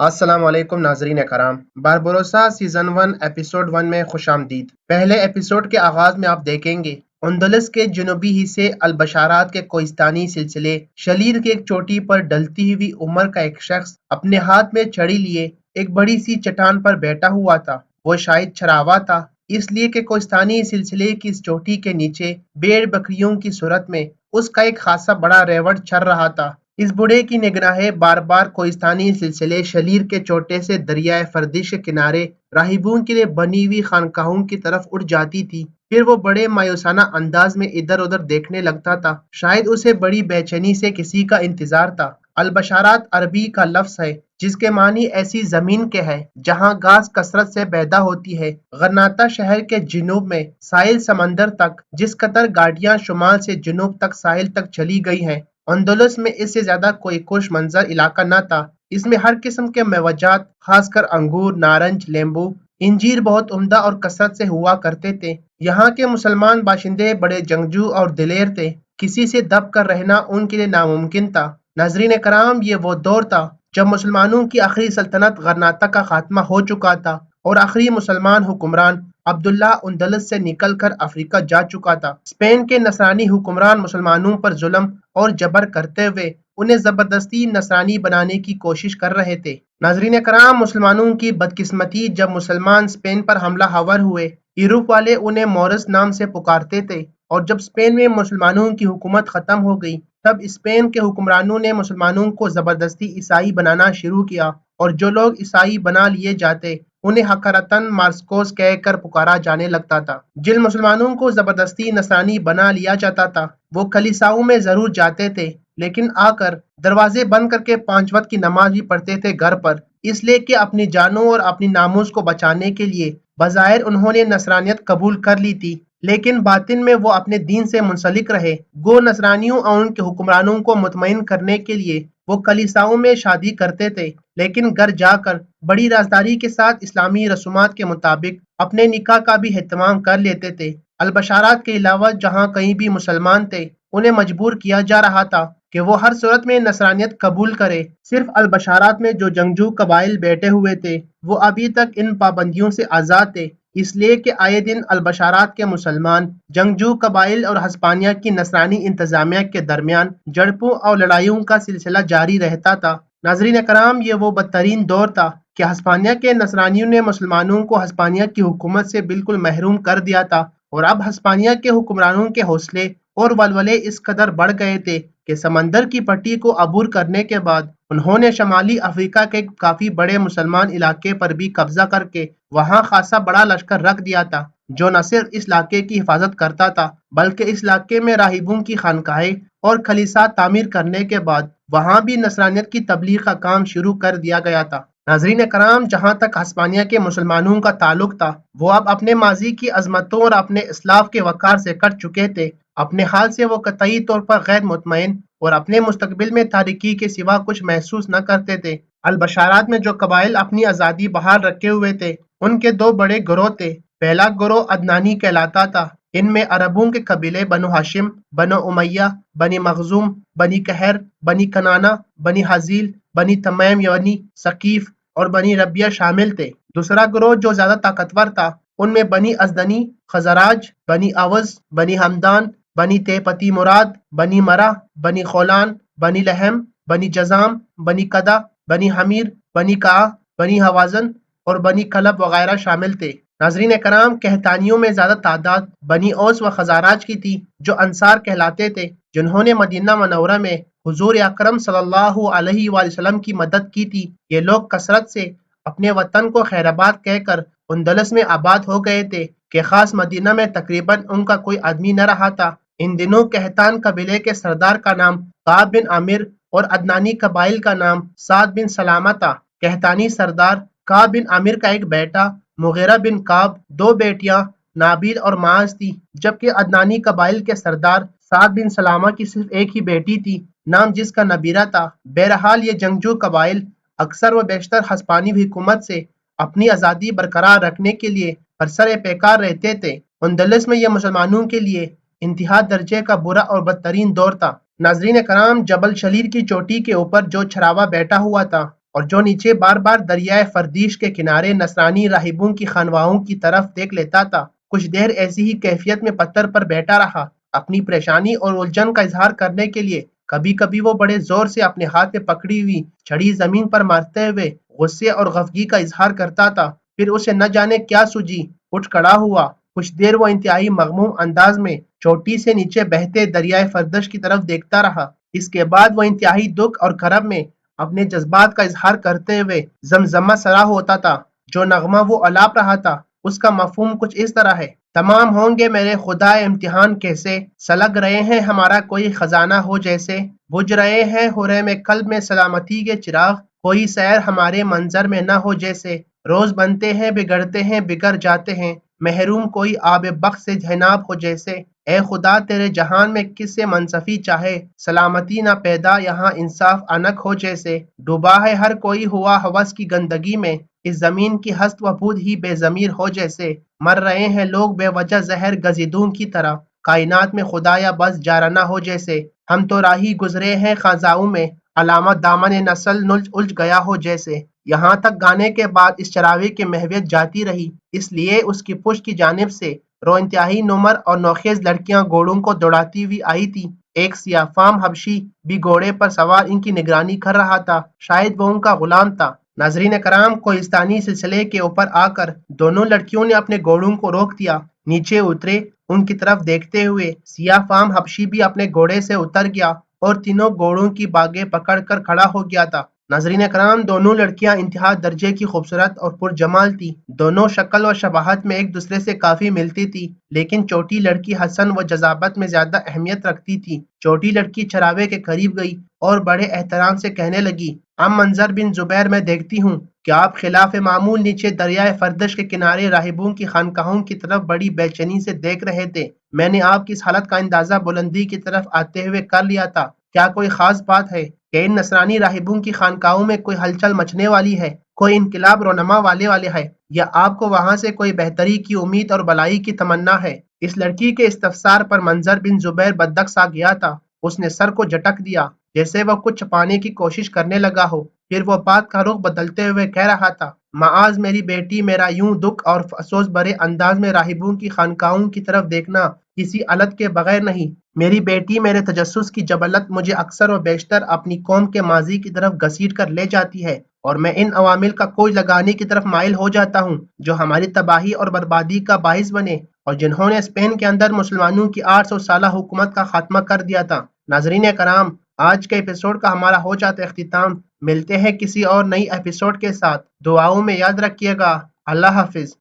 السلام علیکم ناظرین کرام، باربروسا سیزن 1 ایپیسوڈ 1 میں خوش آمدید۔ پہلے ایپیسوڈ کے آغاز میں آپ دیکھیں گے اندلس کے جنوبی حصے البشارات کے کوہستانی سلسلے شلیر کی ایک چوٹی پر ڈلتی ہوئی عمر کا ایک شخص اپنے ہاتھ میں چھڑی لیے ایک بڑی سی چٹان پر بیٹھا ہوا تھا۔ وہ شاید چھڑاوا تھا، اس لیے کہ کوہستانی سلسلے کی اس چوٹی کے نیچے بھیڑ بکریوں کی صورت میں اس کا ایک خاصا بڑا ریوڑ چر رہا تھا۔ اس بوڑھے کی نگاہیں بار بار کوہستانی سلسلے شلیر کے چوٹے سے دریائے فردش کے کنارے راہبوں کے لیے بنی ہوئی خانقاہوں کی طرف اٹھ جاتی تھی۔ پھر وہ بڑے مایوسانہ انداز میں ادھر ادھر دیکھنے لگتا تھا، شاید اسے بڑی بے چینی سے کسی کا انتظار تھا۔ البشارات عربی کا لفظ ہے جس کے معنی ایسی زمین کے ہے جہاں گھاس کثرت سے پیدا ہوتی ہے۔ غرناطہ شہر کے جنوب میں ساحل سمندر تک جس قدر گاڑیاں شمال سے جنوب تک ساحل تک چلی گئی ہیں، اندلس میں اس سے زیادہ کوئی خوش منظر علاقہ نہ تھا۔ اس میں ہر قسم کے میوجات، خاص کر انگور، نارنج، لیمبو، انجیر بہت عمدہ اور کثرت سے ہوا کرتے تھے۔ یہاں کے مسلمان باشندے بڑے جنگجو اور دلیر تھے، کسی سے دب کر رہنا ان کے لیے ناممکن تھا۔ ناظرین کرام، یہ وہ دور تھا جب مسلمانوں کی آخری سلطنت غرناطہ کا خاتمہ ہو چکا تھا اور آخری مسلمان حکمران عبداللہ اندلس سے نکل کر افریقہ جا چکا تھا۔ اسپین کے نصرانی حکمران مسلمانوں پر ظلم اور جبر کرتے ہوئے انہیں زبردستی نصرانی بنانے کی کوشش کر رہے تھے۔ ناظرین کرام، مسلمانوں کی بدقسمتی، جب مسلمان اسپین پر حملہ آور ہوئے، یورپ والے انہیں مورس نام سے پکارتے تھے، اور جب اسپین میں مسلمانوں کی حکومت ختم ہو گئی تب اسپین کے حکمرانوں نے مسلمانوں کو زبردستی عیسائی بنانا شروع کیا، اور جو لوگ عیسائی بنا لیے جاتے انہیں حقارتاً مارسکوس کہہ کر پکارا جانے لگتا تھا۔ جن مسلمانوں کو زبردستی نصرانی بنا لیا جاتا تھا وہ کلیساؤں میں ضرور جاتے تھے، لیکن آ کر دروازے بند کر کے 5 وقت کی نماز بھی پڑھتے تھے گھر پر، اس لیے کہ اپنی جانوں اور اپنی ناموس کو بچانے کے لیے بظاہر انہوں نے نصرانیت قبول کر لی تھی، لیکن باطن میں وہ اپنے دین سے منسلک رہے۔ گو نصرانیوں اور ان کے حکمرانوں کو مطمئن کرنے کے لیے وہ کلیساؤں میں شادی کرتے تھے، لیکن گھر جا کر بڑی رازداری کے ساتھ اسلامی رسومات کے مطابق اپنے نکاح کا بھی اہتمام کر لیتے تھے۔ البشارات کے علاوہ جہاں کہیں بھی مسلمان تھے انہیں مجبور کیا جا رہا تھا کہ وہ ہر صورت میں نصرانیت قبول کرے۔ صرف البشارات میں جو جنگجو قبائل بیٹھے ہوئے تھے وہ ابھی تک ان پابندیوں سے آزاد تھے، اس لیے کہ آئے دن البشارات کے مسلمان جنگجو قبائل اور ہسپانیہ کی نصرانی انتظامیہ کے درمیان جھڑپوں اور لڑائیوں کا سلسلہ جاری رہتا تھا۔ ناظرین کرام، یہ وہ بدترین دور تھا کہ ہسپانیہ کے نصرانیوں نے مسلمانوں کو ہسپانیہ کی حکومت سے بالکل محروم کر دیا تھا، اور اب ہسپانیہ کے حکمرانوں کے حوصلے اور ولولے اس قدر بڑھ گئے تھے کہ سمندر کی پٹی کو عبور کرنے کے بعد انہوں نے شمالی افریقہ کے ایک کافی بڑے مسلمان علاقے پر بھی قبضہ کر کے وہاں خاصا بڑا لشکر رکھ دیا تھا، جو نہ صرف اس علاقے کی حفاظت کرتا تھا بلکہ اس علاقے میں راہبوں کی خانقاہیں اور کلیسا تعمیر کرنے کے بعد وہاں بھی نصرانیت کی تبلیغ کا کام شروع کر دیا گیا تھا۔ ناظرین کرام، جہاں تک ہسپانیہ کے مسلمانوں کا تعلق تھا وہ اب اپنے ماضی کی عظمتوں اور اپنے اسلاف کے وقار سے کٹ چکے تھے۔ اپنے حال سے وہ قطعی طور پر غیر مطمئن اور اپنے مستقبل میں تاریکی کے سوا کچھ محسوس نہ کرتے تھے۔ البشارات میں جو قبائل اپنی آزادی بحال رکھے ہوئے تھے ان کے 2 بڑے گروہ تھے۔ پہلا گروہ عدنانی کہلاتا تھا، ان میں عربوں کے قبیلے بنو ہاشم، بنو امیہ، بنی مخزوم، بنی کہر، بنی کنانہ، بنی حزیل، بنی تمیم یعنی ثقیف اور بنی ربیہ شامل تھے۔ دوسرا گروہ جو زیادہ طاقتور تھا ان میں بنی ازدنی، خزراج، بنی اوز، بنی ہمدان، بنی تیپتی مراد، بنی مرہ، بنی خولان، بنی لہم، بنی جزام، بنی قدا، بنی حمیر، بنی کعا، بنی حوازن اور بنی کلب وغیرہ شامل تھے۔ ناظرین کرام، کہتانیوں میں زیادہ تعداد بنی اوس و خزاراج کی تھی جو انصار کہلاتے تھے، جنہوں نے مدینہ منورہ میں حضور اکرم صلی اللہ علیہ وآلہ وسلم کی مدد کی تھی۔ یہ لوگ کثرت سے اپنے وطن کو خیر آباد کہہ کر اندلس میں آباد ہو گئے تھے کہ خاص مدینہ میں تقریباً ان کا کوئی آدمی نہ رہا تھا۔ ان دنوں کہتان قبیلے کے سردار کا نام کعب بن عامر اور عدنانی قبائل کا نام سعد بن سلامہ تھا۔ کہتانی سردار کعب بن عامر کا ایک بیٹا مغیرہ بن کعب، 2 بیٹیاں نابیل اور معاذ تھی، جبکہ عدنانی قبائل کے سردار سعد بن سلامہ کی صرف ایک ہی بیٹی تھی، نام جس کا نبیرہ تھا۔ بہرحال یہ جنگجو قبائل اکثر و بیشتر ہسپانوی حکومت سے اپنی آزادی برقرار رکھنے کے لیے برسر پیکار رہتے تھے۔ اندلس میں یہ مسلمانوں کے لیے انتہا درجے کا برا اور بدترین دور تھا۔ ناظرین کرام، جبل شلیر کی چوٹی کے اوپر جو چھڑاوا بیٹھا ہوا تھا اور جو نیچے بار بار دریائے فردیش کے کنارے نصرانی راہبوں کی خانواہوں کی طرف دیکھ لیتا تھا۔ کچھ دیر ایسی ہی کیفیت میں پتھر پر بیٹھا رہا، اپنی پریشانی اور الجھن کا اظہار کرنے کے لیے۔ کبھی کبھی وہ بڑے زور سے اپنے ہاتھ میں پکڑی ہوئی چھڑی زمین پر مارتے ہوئے غصے اور غفگی کا اظہار کرتا تھا، پھر اسے نہ جانے کیا سوجی، اٹھ کھڑا ہوا۔ کچھ دیر وہ انتہائی مغموم انداز میں چوٹی سے نیچے بہتے دریائے فردش کی طرف دیکھتا رہا۔ اس کے بعد وہ انتہائی دکھ اور کرب میں اپنے جذبات کا اظہار کرتے ہوئے زمزمہ سرا ہوتا تھا۔ جو نغمہ وہ الاپ رہا تھا اس کا مفہوم کچھ اس طرح ہے: تمام ہوں گے میرے خدا امتحان کیسے، سلگ رہے ہیں ہمارا کوئی خزانہ ہو جیسے، بجھ رہے ہیں حرم قلب میں سلامتی کے چراغ، کوئی سیر ہمارے منظر میں نہ ہو جیسے، روز بنتے ہیں بگڑ جاتے ہیں، محروم کوئی آب بخش سے جناب ہو جیسے۔ اے خدا تیرے جہان میں کس سے منصفی چاہے، سلامتی نہ پیدا یہاں انصاف انک ہو جیسے، ڈوبا ہے ہر کوئی ہوا ہوس کی گندگی میں، اس زمین کی ہست و بود ہی بے ضمیر ہو جیسے، مر رہے ہیں لوگ بے وجہ زہر گزیدوں کی طرح، کائنات میں خدایا بس جارنا ہو جیسے، ہم تو راہی گزرے ہیں خانزاؤں میں، علامت دامن نسل الجھ گیا ہو جیسے۔ یہاں تک گانے کے بعد اس چراغے کی محویت جاتی رہی، اس لیے اس کی پشت کی جانب سے رو انتہائی نمر اور نوخیز لڑکیاں گھوڑوں کو دوڑاتی ہوئی آئی تھی۔ ایک سیاہ فام حبشی بھی گھوڑے پر سوار ان کی نگرانی کر رہا تھا، شاید وہ ان کا غلام تھا۔ ناظرین کرام، کوہستانی سلسلے کے اوپر آ کر دونوں لڑکیوں نے اپنے گھوڑوں کو روک دیا، نیچے اترے، ان کی طرف دیکھتے ہوئے سیاہ فام حبشی بھی اپنے گھوڑے سے اتر گیا اور تینوں گھوڑوں کی باگیں پکڑ کر کھڑا ہو گیا تھا۔ ناظرین کرام، دونوں لڑکیاں انتہا درجے کی خوبصورت اور پرجمال تھی، دونوں شکل و شباہت میں ایک دوسرے سے کافی ملتی تھی، لیکن چھوٹی لڑکی حسن و جذابت میں زیادہ اہمیت رکھتی تھی۔ چھوٹی لڑکی چراغے کے قریب گئی اور بڑے احترام سے کہنے لگی: ام منظر بن زبیر، میں دیکھتی ہوں کہ آپ خلاف معمول نیچے دریائے فردش کے کنارے راہبوں کی خانقاہوں کی طرف بڑی بے چینی سے دیکھ رہے تھے۔ میں نے آپ کی اس حالت کا اندازہ بلندی کی طرف آتے ہوئے کر لیا تھا۔ کیا کوئی خاص بات ہے کہ ان نصرانی راہبوں کی خانقاہوں میں کوئی ہلچل مچنے والی ہے، کوئی انقلاب رونما والے ہے، یا آپ کو وہاں سے کوئی بہتری کی امید اور بلائی کی تمنا ہے؟ اس لڑکی کے استفسار پر منظر بن زبیر بدک سا گیا تھا۔ اس نے سر کو جھٹک دیا جیسے وہ کچھ چھپانے کی کوشش کرنے لگا ہو، پھر وہ بات کا رخ بدلتے ہوئے کہہ رہا تھا: معاذ میری بیٹی، میرا یوں دکھ اور افسوس بھرے انداز میں راہبوں کی خانقاہوں کی طرف دیکھنا کسی علت کے بغیر نہیں۔ میری بیٹی، میرے تجسس کی جبلت مجھے اکثر و بیشتر اپنی قوم کے ماضی کی طرف گھسیٹ کر لے جاتی ہے، اور میں ان عوامل کا کوئی لگانے کی طرف مائل ہو جاتا ہوں جو ہماری تباہی اور بربادی کا باعث بنے، اور جنہوں نے اسپین کے اندر مسلمانوں کی 800 سالہ حکومت کا خاتمہ کر دیا تھا۔ ناظرین کرام، آج کے ایپیسوڈ کا ہمارا ہو جاتا ہے اختتام۔ ملتے ہیں کسی اور نئی ایپیسوڈ کے ساتھ، دعاؤں میں یاد رکھیے گا۔ اللہ حافظ۔